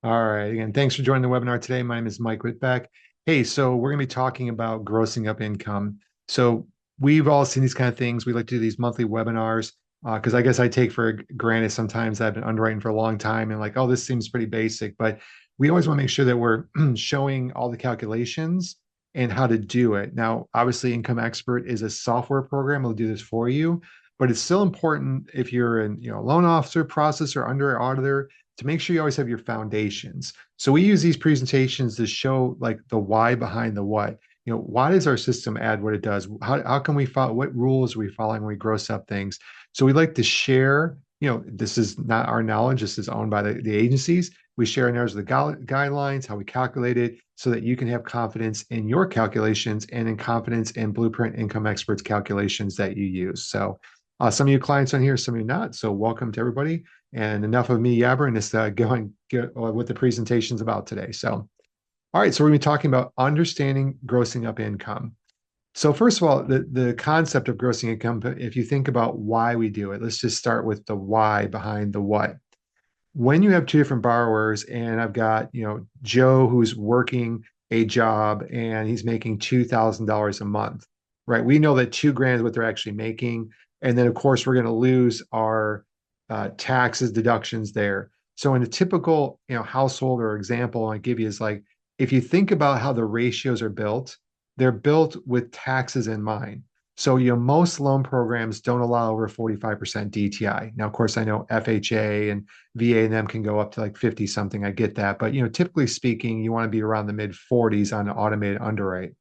All right. Again, thanks for joining the webinar today. My name is Mike Whitbeck. Hey, so we're going to be talking about grossing up income. So we've all seen these kind of things. We like to do these monthly webinars because I guess I take for granted sometimes I've been underwriting for a long time and like, oh, this seems pretty basic. But we always want to make sure that we're showing all the calculations and how to do it. Now, obviously, Income Expert is a software program. It'll do this for you, but it's still important if you're a loan officer, processor, under auditor to make sure you always have your foundations. So we use these presentations to show like the why behind the what. Why does our system add what it does? How can we follow? What rules are we following when we gross up things? So we like to share, this is not our knowledge. This is owned by the agencies. We share in ours the guidelines, how we calculate it, so that you can have confidence in your calculations and in confidence in Blueprint Income Experts calculations that you use. So some of you clients on here, some of you not. So welcome to everybody. And enough of me yabbering. Let's get what the presentation's about today. So, all right. So we're going to be talking about understanding grossing up income. So first of all, the concept of grossing income, if you think about why we do it, let's just start with the why behind the what. When you have two different borrowers, and I've got Joe who's working a job and he's making $2,000 a month, right? We know that 2 grand is what they're actually making, and then of course we're going to lose our taxes deductions there. So in a typical household or example I give you is like if you think about how the ratios are built, they're built with taxes in mind. So most loan programs don't allow over 45% DTI. Now, of course, I know FHA and VA and them can go up to like 50 something. I get that. But typically speaking, you want to be around the mid 40s on an automated underwrite.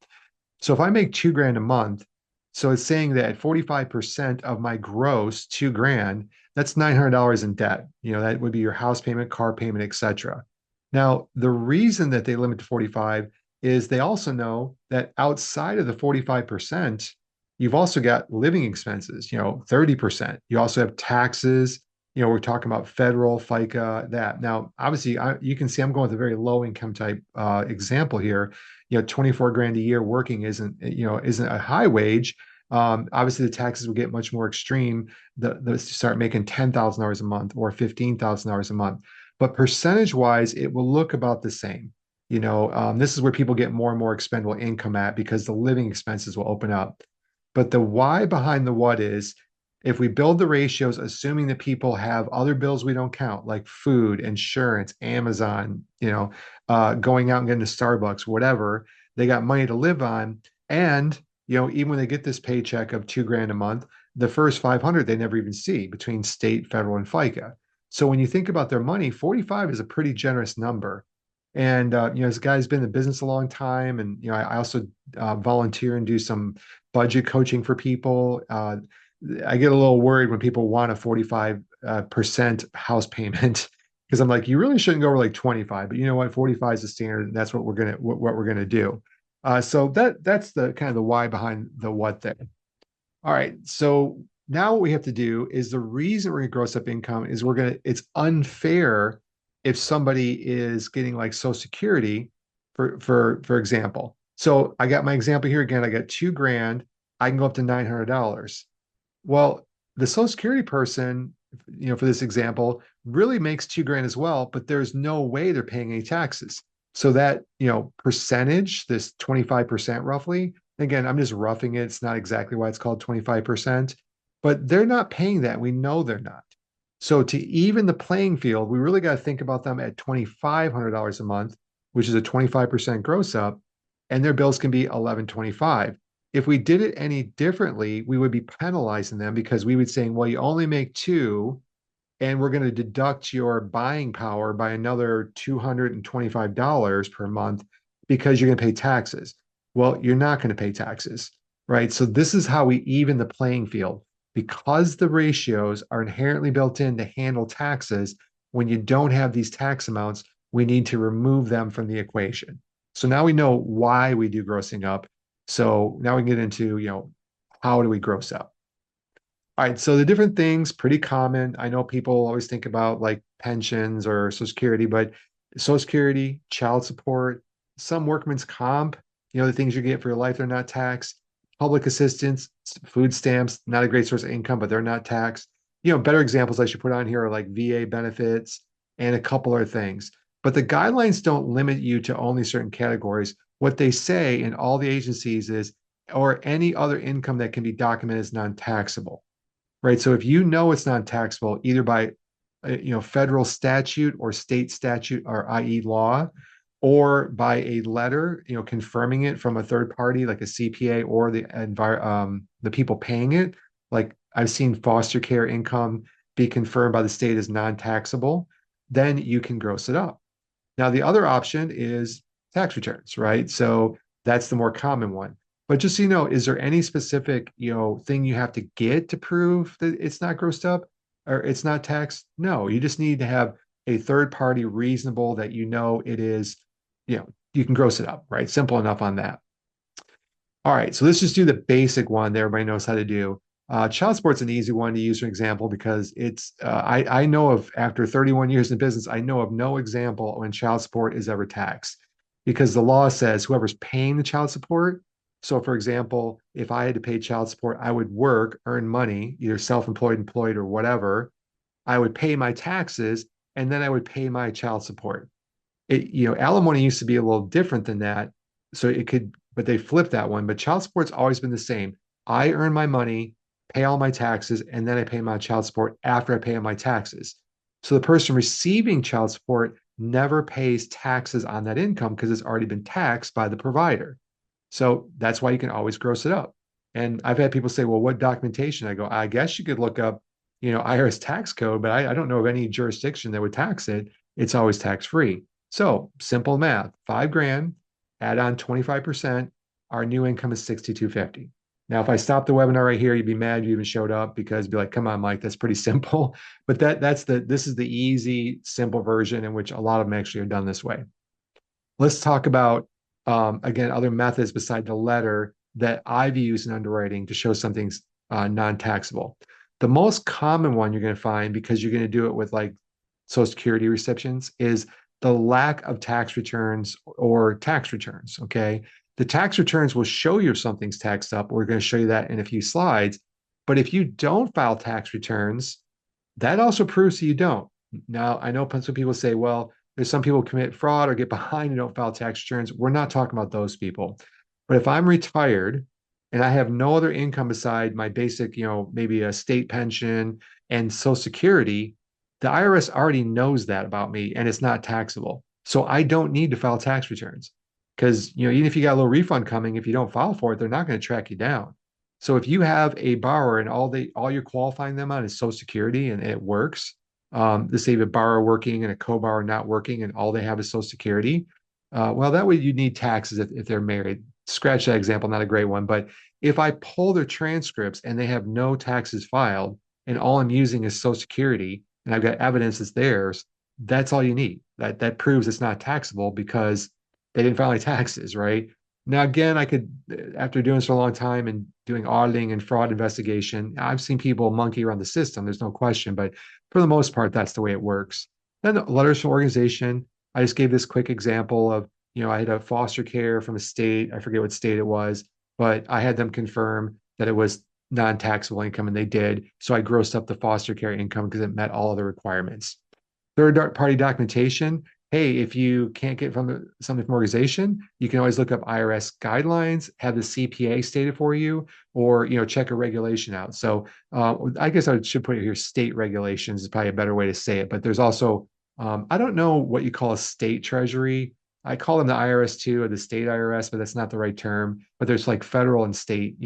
So if I make 2 grand a month, so it's saying that at 45% of my gross 2 grand, that's $900 in debt. That would be your house payment, car payment, etc. Now, the reason that they limit to 45 is they also know that outside of the 45%, you've also got living expenses, 30%. You also have taxes. We're talking about federal, FICA, that. Now, obviously, you can see I'm going with a very low income type example here. 24 grand a year working isn't a high wage. Obviously the taxes will get much more extreme. The start making $10,000 a month or $15,000 a month, but percentage wise, it will look about the same. This is where people get more and more expendable income at because the living expenses will open up. But the why behind the what is if we build the ratios, assuming that people have other bills we don't count, like food, insurance, Amazon, going out and getting to Starbucks, whatever, they got money to live on. And, even when they get this paycheck of 2 grand a month, the first 500 they never even see between state, federal, and FICA. So when you think about their money, 45 is a pretty generous number. And this guy's been in the business a long time, and I also volunteer and do some budget coaching for people. I get a little worried when people want a 45% house payment because I'm like, you really shouldn't go over like 25, but you know what? 45 is the standard, and that's what we're gonna do. So that's the kind of the why behind the what there. All right. So now what we have to do is the reason we're going to gross up income is it's unfair if somebody is getting like Social Security, for example. So I got my example here again. I got 2 grand. I can go up to $900. Well, the Social Security person, for this example, really makes 2 grand as well, but there's no way they're paying any taxes. So that, percentage, this 25% roughly, again, I'm just roughing it. It's not exactly why it's called 25%, but they're not paying that. We know they're not. So to even the playing field, we really got to think about them at $2,500 a month, which is a 25% gross up, and their bills can be 1125. If we did it any differently, we would be penalizing them because we would saying, well, you only make two, and we're going to deduct your buying power by another $225 per month because you're going to pay taxes. Well, you're not going to pay taxes, right? So this is how we even the playing field. Because the ratios are inherently built in to handle taxes, when you don't have these tax amounts, we need to remove them from the equation. So now we know why we do grossing up. So now we can get into, how do we gross up? All right, so the different things, pretty common. I know people always think about like pensions or Social Security, but Social Security, child support, some workman's comp, the things you get for your life, they're not taxed. Public assistance, food stamps, not a great source of income, but they're not taxed. Better examples I should put on here are like VA benefits and a couple other things. But the guidelines don't limit you to only certain categories. What they say in all the agencies is, or any other income that can be documented as non-taxable, right? So if you know it's non-taxable, either by federal statute or state statute, or i.e. law, or by a letter, confirming it from a third party like a CPA or the people paying it. Like I've seen foster care income be confirmed by the state as non-taxable, then you can gross it up. Now, the other option is tax returns, right? So that's the more common one. But just so you know, is there any specific, thing you have to get to prove that it's not grossed up or it's not taxed? No, you just need to have a third party reasonable that it is, you can gross it up, right? Simple enough on that. All right, so let's just do the basic one that everybody knows how to do. Child support's an easy one to use for example because I know of, after 31 years in business, I know of no example when child support is ever taxed because the law says whoever's paying the child support. So, for example, if I had to pay child support, I would work, earn money, either self-employed, employed, or whatever. I would pay my taxes, and then I would pay my child support. Alimony used to be a little different than that. So it could, but they flipped that one. But child support's always been the same. I earn my money, pay all my taxes, and then I pay my child support after I pay my taxes. So the person receiving child support never pays taxes on that income because it's already been taxed by the provider. So that's why you can always gross it up. And I've had people say, well, what documentation? I go, I guess you could look up, IRS tax code, but I don't know of any jurisdiction that would tax it. It's always tax free. So simple math, 5 grand, add on 25%, our new income is 6250. Now, if I stop the webinar right here, you'd be mad you even showed up because you'd be like, come on, Mike, that's pretty simple. But this is the easy, simple version in which a lot of them actually are done this way. Let's talk about, again, other methods beside the letter that I've used in underwriting to show something's non-taxable. The most common one you're going to find, because you're going to do it with like Social Security receptions, is the lack of tax returns or tax returns. Okay. The tax returns will show you if something's taxed up. We're going to show you that in a few slides. But if you don't file tax returns, that also proves that you don't. Now, I know some people say, well, there's some people commit fraud or get behind and don't file tax returns. We're not talking about those people. But if I'm retired and I have no other income beside my basic, maybe a state pension and Social Security, the IRS already knows that about me and it's not taxable. So I don't need to file tax returns because, even if you got a little refund coming, if you don't file for it, they're not going to track you down. So if you have a borrower and all you're qualifying them on is Social Security and it works, let's say a borrower working and a co-borrower not working and all they have is Social Security, well, that way you need taxes if they're married. Scratch that example, not a great one. But if I pull their transcripts and they have no taxes filed and all I'm using is Social Security and I've got evidence it's theirs, that's all you need. That proves it's not taxable because they didn't file any taxes, right? Now, again, I could, after doing this for a long time and doing auditing and fraud investigation, I've seen people monkey around the system. There's no question, but for the most part, that's the way it works. Then the letters from organization. I just gave this quick example of, I had a foster care from a state. I forget what state it was, but I had them confirm that it was non-taxable income, and they did. So I grossed up the foster care income because it met all of the requirements. Third party documentation. Hey, if you can't get something from organization, you can always look up IRS guidelines, have the CPA state it for you, or check a regulation out. So I guess I should put it here. State regulations is probably a better way to say it. But there's also I don't know what you call a state treasury. I call them the IRS too, or the state IRS, but that's not the right term. But there's like federal and state,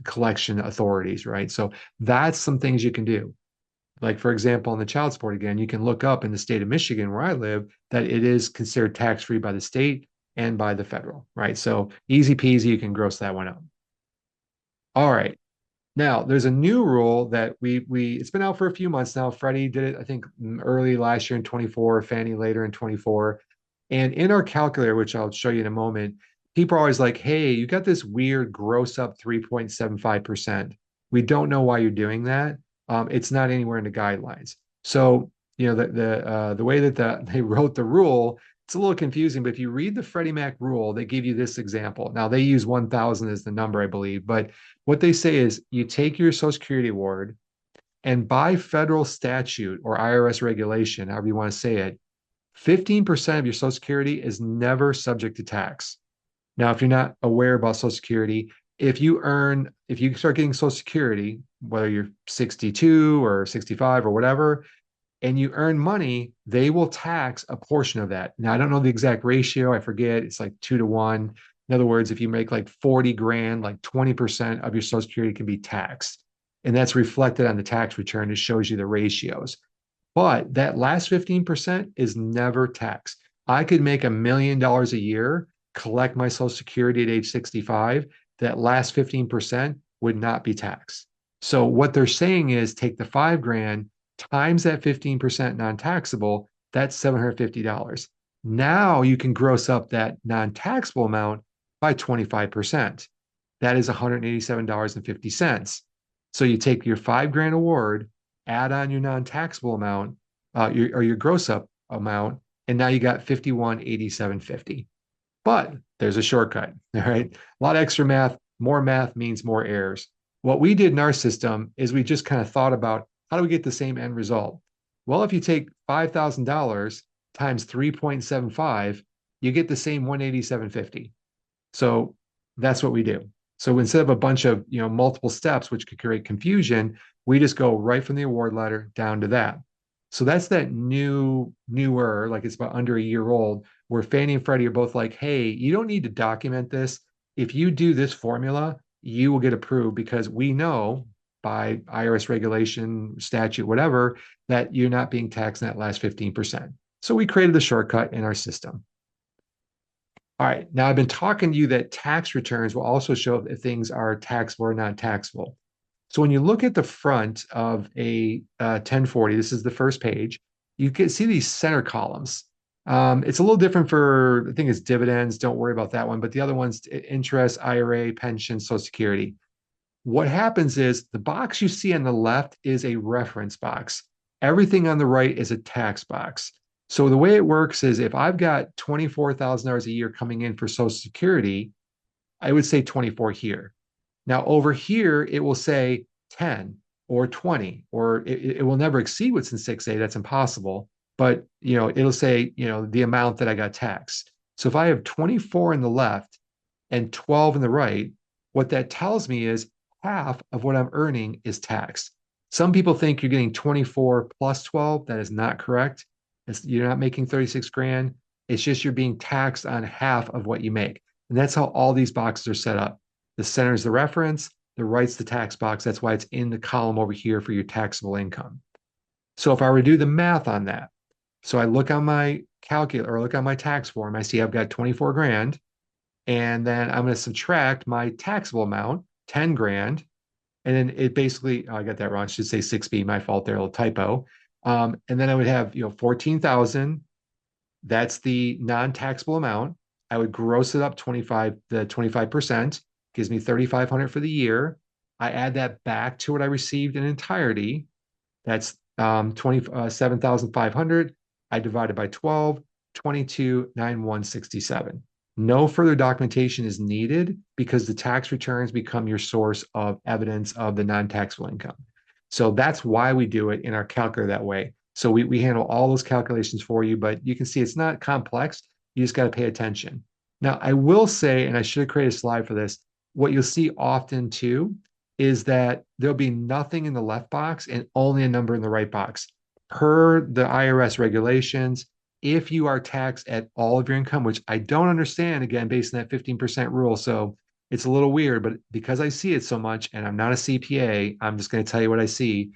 collection authorities, right? So that's some things you can do. Like, for example, on the child support, again, you can look up in the state of Michigan, where I live, that it is considered tax free by the state and by the federal, right? So easy peasy, you can gross that one up. All right. Now, there's a new rule that it's been out for a few months now. Freddie did it, I think, early last year in 24, Fannie later in 24. And in our calculator, which I'll show you in a moment, people are always like, hey, you got this weird gross up 3.75%. We don't know why you're doing that. It's not anywhere in the guidelines. So, the way that they wrote the rule, it's a little confusing, but if you read the Freddie Mac rule, they give you this example. Now they use 1,000 as the number, I believe, but what they say is you take your Social Security award and by federal statute or IRS regulation, however you want to say it, 15% of your Social Security is never subject to tax. Now, if you're not aware about Social Security, if you start getting Social Security, whether you're 62 or 65 or whatever, and you earn money, they will tax a portion of that. Now, I don't know the exact ratio. I forget. It's like 2 to 1. In other words, if you make like 40 grand, like 20% of your Social Security can be taxed. And that's reflected on the tax return. It shows you the ratios. But that last 15% is never taxed. I could make $1 million a year, collect my Social Security at age 65. That last 15% would not be taxed. So what they're saying is take the 5 grand times that 15% non-taxable, that's $750. Now you can gross up that non-taxable amount by 25%. That is $187.50. So you take your 5 grand award, add on your non-taxable amount, your gross up amount, and now you got 5187.50. But there's a shortcut. All right. A lot of extra math, more math means more errors. What we did in our system is we just kind of thought about how do we get the same end result? Well, if you take $5,000 times 3.75, you get the same 187.50. So that's what we do. So instead of a bunch of multiple steps, which could create confusion, we just go right from the award letter down to that. So that's that newer, like it's about under a year old, where Fannie and Freddie are both like, hey, you don't need to document this. If you do this formula, you will get approved because we know by IRS regulation, statute, whatever, that you're not being taxed in that last 15%. So we created the shortcut in our system. All right. Now I've been talking to you that tax returns will also show if things are taxable or non taxable. So when you look at the front of a 1040, this is the first page, you can see these center columns. It's a little different for, I think it's dividends. Don't worry about that one. But the other one's interest, IRA, pension, Social Security. What happens is the box you see on the left is a reference box. Everything on the right is a tax box. So the way it works is if I've got $24,000 a year coming in for Social Security, I would say 24 here. Now over here, it will say 10 or 20, or it will never exceed what's in 6A. That's impossible. But it'll say, the amount that I got taxed. So if I have 24 in the left and 12 in the right, what that tells me is half of what I'm earning is taxed. Some people think you're getting 24 plus 12. That is not correct. You're not making 36 grand. It's just you're being taxed on half of what you make. And that's how all these boxes are set up. The center is the reference, the right's the tax box. That's why it's in the column over here for your taxable income. So if I were to do the math on that, so I look on my calculator or look on my tax form, I see I've got 24 grand, and then I'm going to subtract my taxable amount, 10 grand. And then it basically, oh, I got that wrong. I should say 6B, my fault there, a little typo. And then I would have, 14,000. That's the non-taxable amount. I would gross it up 25% gives me 3,500 for the year. I add that back to what I received in entirety. That's 27,500. I divide it by 12, 22,967. No further documentation is needed because the tax returns become your source of evidence of the non-taxable income. So that's why we do it in our calculator that way. So we handle all those calculations for you, but you can see it's not complex. You just got to pay attention. Now, I will say, and I should have created a slide for this, what you'll see often too is that there'll be nothing in the left box and only a number in the right box. Per the IRS regulations, if you are taxed at all of your income, which I don't understand, again, based on that 15% rule. So it's a little weird, but because I see it so much and I'm not a CPA, I'm just going to tell you what I see.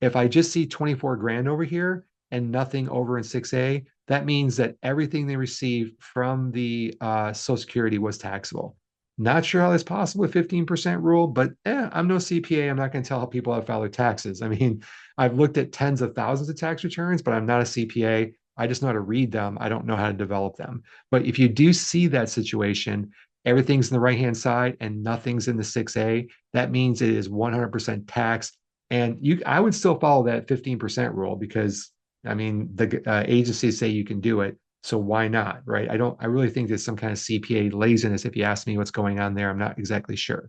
If I just see 24 grand over here and nothing over in 6A, that means that everything they receive from the Social Security was taxable. Not sure how that's possible with 15% rule, but I'm no CPA. I'm not going to tell how people have filed their taxes. I mean, I've looked at tens of thousands of tax returns, but I'm not a CPA. I just know how to read them. I don't know how to develop them. But if you do see that situation, everything's in the right-hand side and nothing's in the 6A, that means it is 100% taxed. And I would still follow that 15% rule because, I mean, the agencies say you can do it. So why not, right? I really think there's some kind of CPA laziness. If you ask me what's going on there, I'm not exactly sure.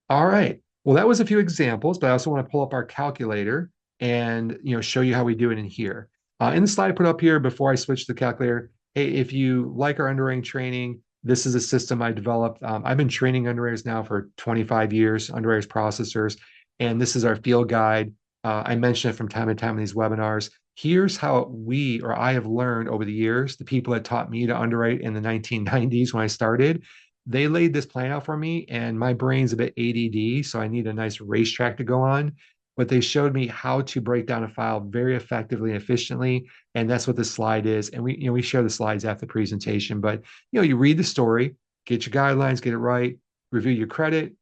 All right. Well, that was a few examples, but I also want to pull up our calculator and show you how we do it in here. In the slide I put up here before I switch to the calculator, hey, if you like our underwriting training, this is a system I developed. I've been training underwriters now for 25 years, underwriters, processors, and this is our field guide. I mention it from time to time in these webinars. Here's how we or I have learned over the years. The people that taught me to underwrite in the 1990s when I started, they laid this plan out for me, and my brain's a bit ADD, so I need a nice racetrack to go on. But they showed me how to break down a file very effectively and efficiently, and that's what this slide is. And we share the slides after the presentation. But you read the story, get your guidelines, get it right, review your credit,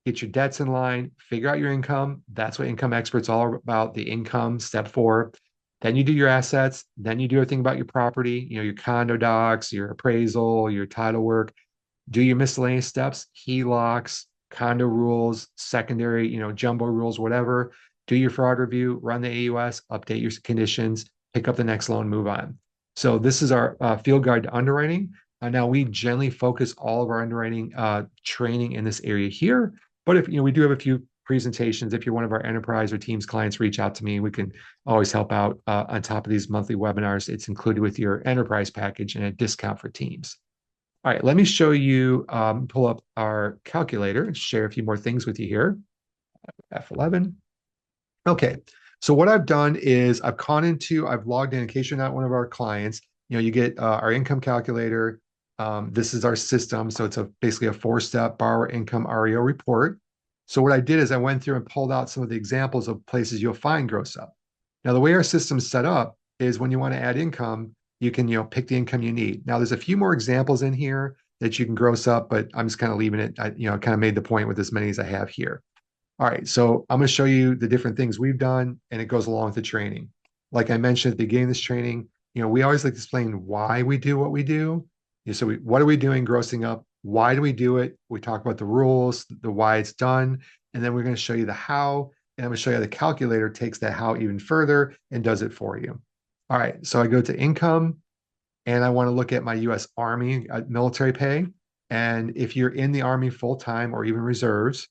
get your debts in line, figure out your income. That's what income experts all about, the income, step 4. Then you do your assets. Then you do everything about your property, your condo docs, your appraisal, your title work. Do your miscellaneous steps, HELOCs, condo rules, secondary, jumbo rules, whatever. Do your fraud review, run the AUS, update your conditions, pick up the next loan, move on. So this is our field guide to underwriting. Now we generally focus all of our underwriting training in this area here. But if we do have a few presentations, if you're one of our enterprise or teams clients, reach out to me. We can always help out on top of these monthly webinars. It's included with your enterprise package and a discount for teams. All right, let me show you, pull up our calculator and share a few more things with you here. F11. Okay, so what I've done is I've logged in case you're not one of our clients. You get our income calculator. This is our system. So it's basically a 4-step borrower income REO report. So what I did is I went through and pulled out some of the examples of places you'll find gross up. Now, the way our system's set up is when you want to add income, you can, pick the income you need. Now, there's a few more examples in here that you can gross up, but I'm just kind of leaving it. I kind of made the point with as many as I have here. All right, so I'm going to show you the different things we've done, and it goes along with the training. Like I mentioned at the beginning of this training, we always like to explain why we do what we do. So what are we doing grossing up? Why do we do it? We talk about the rules, the why it's done, and then we're going to show you the how, and I'm going to show you how the calculator takes that how even further and does it for you. All right, so I go to income, and I want to look at my U.S. Army military pay. And if you're in the Army full-time or even reserves,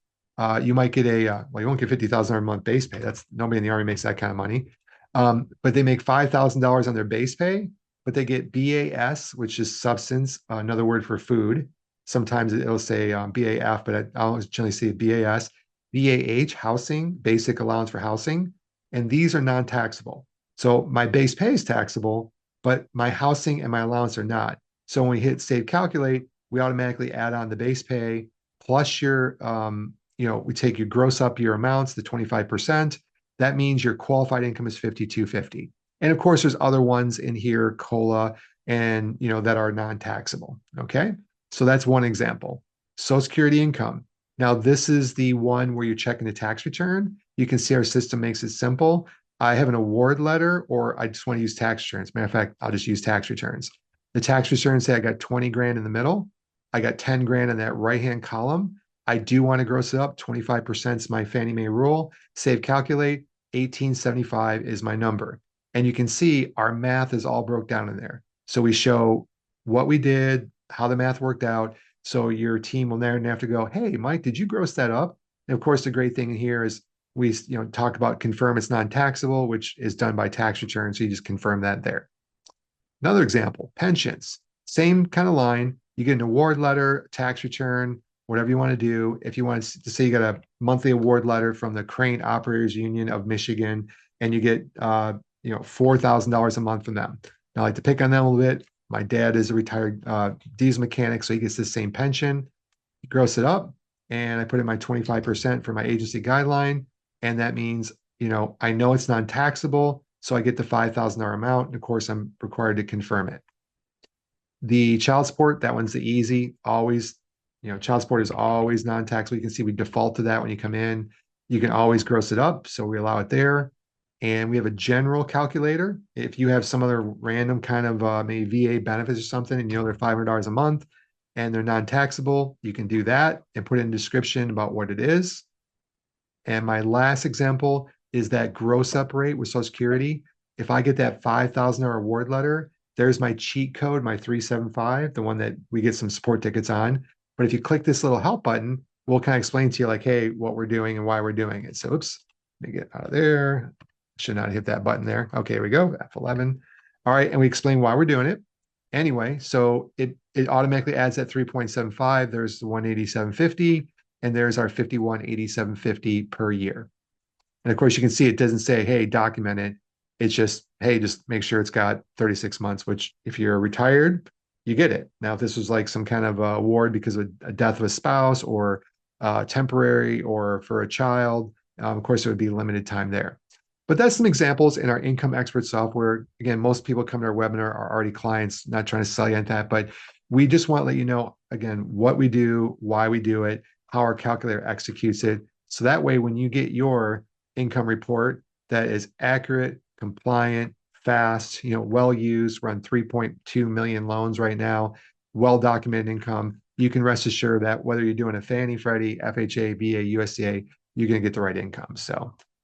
you might get you won't get $50,000 a month base pay. That's nobody in the Army makes that kind of money. But they make $5,000 on their base pay, but they get BAS, which is substance, another word for food. Sometimes it'll say BAF, but I always generally say BAS, BAH, housing, basic allowance for housing. And these are non-taxable. So my base pay is taxable, but my housing and my allowance are not. So when we hit save calculate, we automatically add on the base pay plus your we take your gross up your amounts, the 25%. That means your qualified income is 5,250. And of course, there's other ones in here, COLA, and that are non-taxable. Okay. So that's one example. Social Security income. Now, this is the one where you're checking the tax return. You can see our system makes it simple. I have an award letter, or I just want to use tax returns. Matter of fact, I'll just use tax returns. The tax returns say I got 20 grand in the middle. I got 10 grand in that right-hand column. I do want to gross it up. 25% is my Fannie Mae rule. Save calculate. 1875 is my number. And you can see our math is all broke down in there. So we show what we did, how the math worked out. So your team will never have to go, hey, Mike, did you gross that up? And of course, the great thing here is we talk about confirm it's non-taxable, which is done by tax return. So you just confirm that there. Another example, pensions. Same kind of line. You get an award letter, tax return, whatever you want to do. If you want to say you got a monthly award letter from the Crane Operators Union of Michigan, and you get $4,000 a month from them. Now, I like to pick on them a little bit. My dad is a retired diesel mechanic, so he gets the same pension. You gross it up, and I put in my 25% for my agency guideline, and that means I know it's non-taxable, so I get the $5,000 amount, and of course, I'm required to confirm it. The child support, that one's the easy, always. Child support is always non-taxable. You can see we default to that when you come in. You can always gross it up, so we allow it there. And we have a general calculator. If you have some other random kind of maybe VA benefits or something, and they're $500 a month and they're non-taxable, you can do that and put in a description about what it is. And my last example is that gross up rate with Social Security. If I get that $5,000 award letter, there's my cheat code, my 375, the one that we get some support tickets on. But if you click this little help button, we'll kind of explain to you like, hey, what we're doing and why we're doing it. So oops, let me get out of there. Should not hit that button there. Okay, here we go. F11. All right, and we explain why we're doing it. Anyway, so it automatically adds that 3.75. There's the 187.50, and there's our 5187.50 per year. And of course, you can see it doesn't say, hey, document it. It's just, hey, just make sure it's got 36 months, which if you're retired, you get it. Now, if this was like some kind of award because of a death of a spouse or temporary or for a child, of course, there would be limited time there. But that's some examples in our income expert software. Again, most people come to our webinar are already clients, not trying to sell you on that, but we just want to let you know, again, what we do, why we do it, how our calculator executes it. So that way, when you get your income report that is accurate, compliant, fast, well used, run 3.2 million loans right now, well documented income, you can rest assured that whether you're doing a Fannie, Freddie, FHA, VA, USDA, you're going to get the right income. So